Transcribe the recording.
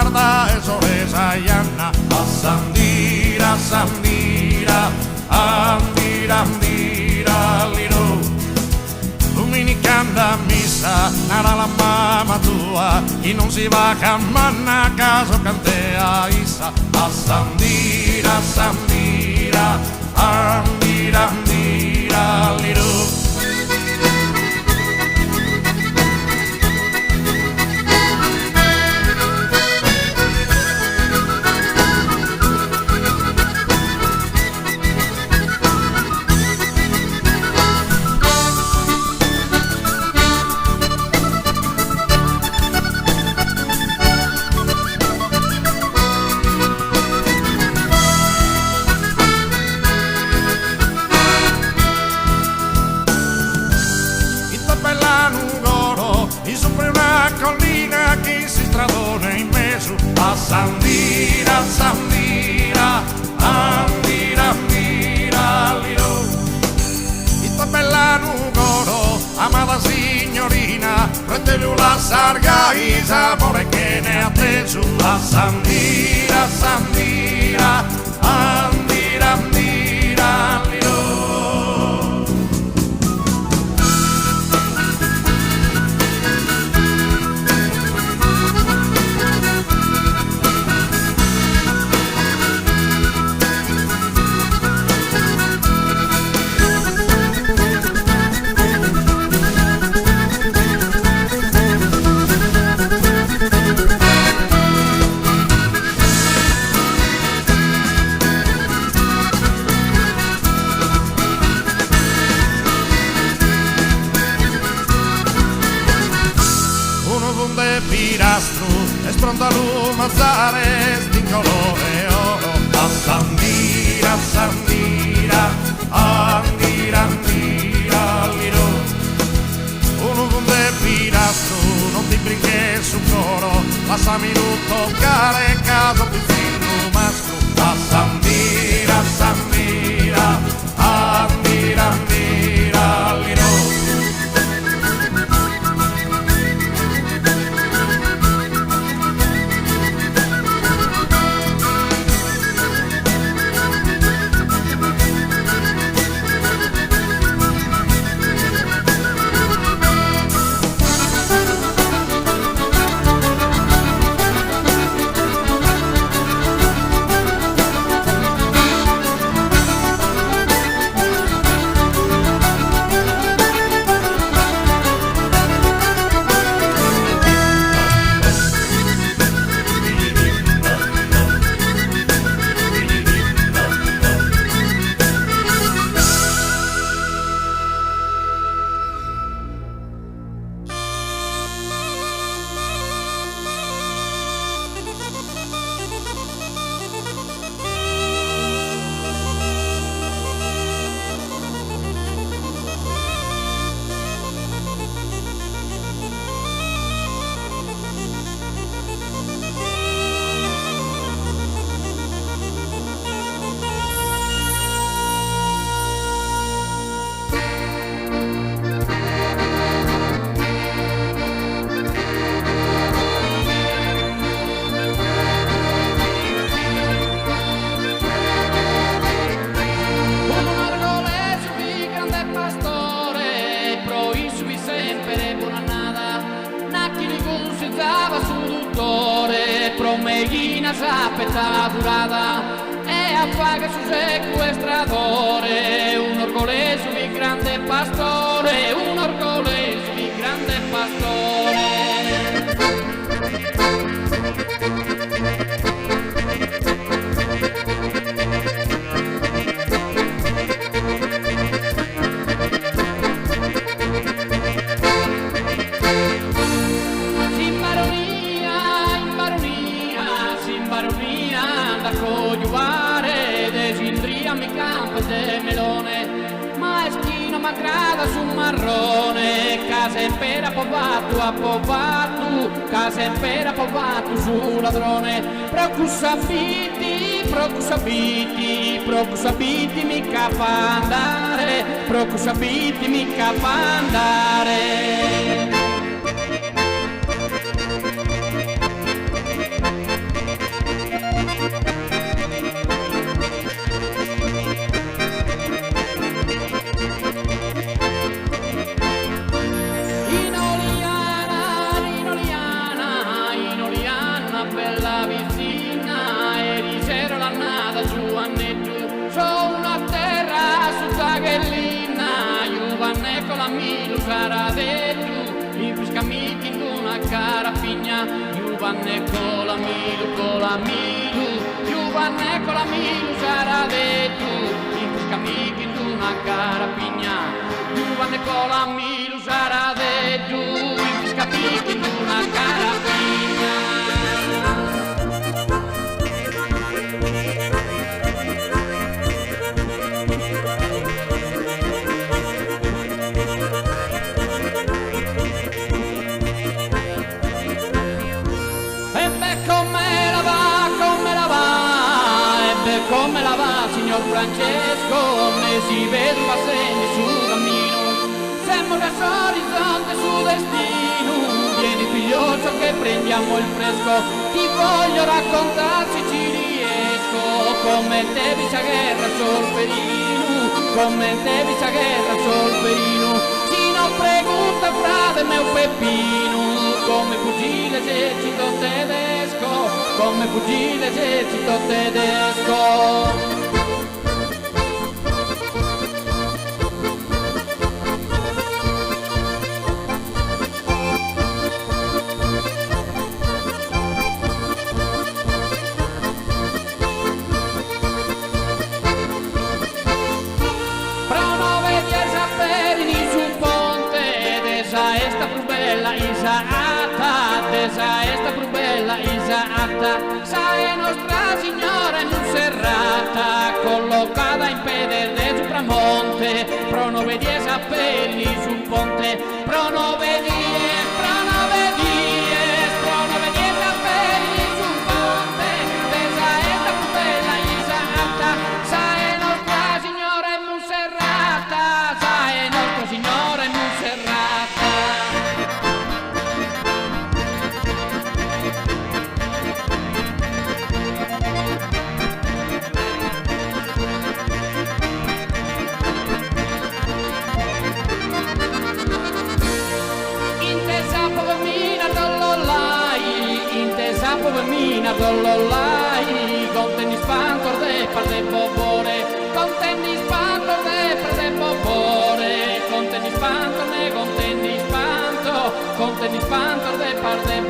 guarda e soresa Ianna, a Sandira, Sandira, andira, andira, liru. Domenicanda a missa, nara la mamma tua, chi non si va a manna a caso cantea issa, a Sandira, Sandira, andira, andira, liru. Collina che si stradona in mezzo a Sandira, Sandira, andira, andira, liro. Ita bella nugoro, amata signorina, prendelu la sarga, il sapore che ne ha preso a Sandira, Sandira, andira, andira, liro. Pilastro, es pronto a lumazzare, sti colore oro, a Sandira, Sandira, andira, andira, liro. Uno con de pilastro, non ti brinche su coro, lasciami non toccare caso piccino masco, a Sandira, Sandira, andira, andira, liro. Meghina sapeta durata e appaga su sequestratore, un orgoglioso di grande pastore, un orgoglioso di grande pastore. Ma grada su marrone, casa impera povatu a povatu, casa impera povatu su ladrone. Procusabiti, procusabiti, procusabiti mica fa andare, procusabiti mica fa andare. sarà detto, in pescamichi in una carapigna, Giovanni con la milu, Giovanni con la milu sarà detto, in pescamichi in una carapigna, Giovanni con la milu sarà detto, in pescamichi in una carapigna. Come la va, signor Francesco, come si vede un segni sul cammino, siamo verso l'orizzonte, sul destino, vieni figlioccio che prendiamo il fresco, ti voglio raccontare siciliesco, come te vista guerra solferino, come te vista guerra solferino, si non pregunta frate meu Peppino, come fuggì l'esercito tedesco, come fuggì l'esercito tedesco. Pronove 10 apperini sul ponte, desa esta più bella Isaata, desa esta più bella Isaata, sai Nostra Signora in Monserrata, collocata in pede del Supramonte, pronove 10 appelli sul ponte, pronove 10 appelli sul ponte, desa esta più bella Isaata, sai Nostra Signora in Monserrata, sai Nostra Signora in Monserrata. Mina dollolai, con tenni spantor de parte bobore, con tenni spantor de parte bobore, con tenni spantor de, con tenni spantor de parte